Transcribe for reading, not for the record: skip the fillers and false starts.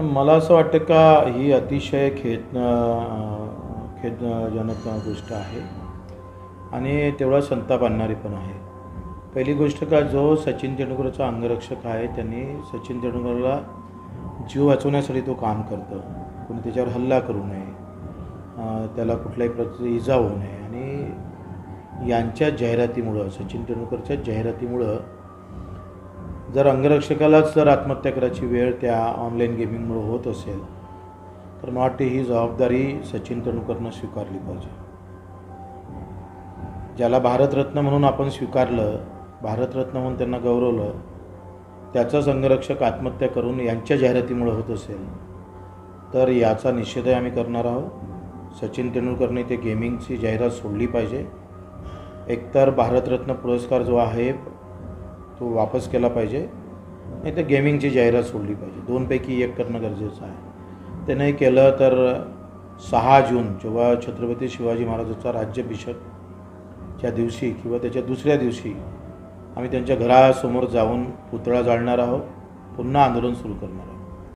मला असं वाटतं का ही अतिशय खेदजनक गोष्ट आहे आणि तेवढा संताप आणणारी पण आहे. पहिली गोष्ट का जो सचिन तेंडुलकरचा अंगरक्षक आहे त्यांनी सचिन तेंडुलकरला जीव वाचवण्यासाठी तो काम करतो. कोणी त्याच्यावर हल्ला करू नये, त्याला कुठल्याही प्रकारची इजा होऊ नये आणि यांच्या जाहिरातीमुळं सचिन तेंडुलकरच्या जाहिरातीमुळं जर अंगरक्षकालाच जर आत्महत्या करायची वेळ त्या ऑनलाईन गेमिंगमुळे होत असेल तर मला वाटते ही जबाबदारी सचिन तेंडुलकरनं स्वीकारली पाहिजे. ज्याला भारतरत्न म्हणून आपण स्वीकारलं, भारतरत्न म्हणून त्यांना गौरवलं, त्याचाच अंगरक्षक आत्महत्या करून यांच्या जाहिरातीमुळे होत असेल तर याचा निषेधही आम्ही करणार आहोत. सचिन तेंडुलकरने ते गेमिंगची जाहिरात सोडली पाहिजे. एकतर भारतरत्न पुरस्कार जो आहे तो वापस केला पाहिजे, नाही तर गेमिंगची जाहिरात सोडली पाहिजे. दोनपैकी एक करणं गरजेचं आहे. ते नाही केलं तर 6 जून जेव्हा छत्रपती शिवाजी महाराजांचा राज्याभिषेकच्या दिवशी किंवा त्याच्या दुसऱ्या दिवशी आम्ही त्यांच्या घरासमोर जाऊन पुतळा जाळणार आहोत, पुन्हा आंदोलन सुरू करणार आहोत.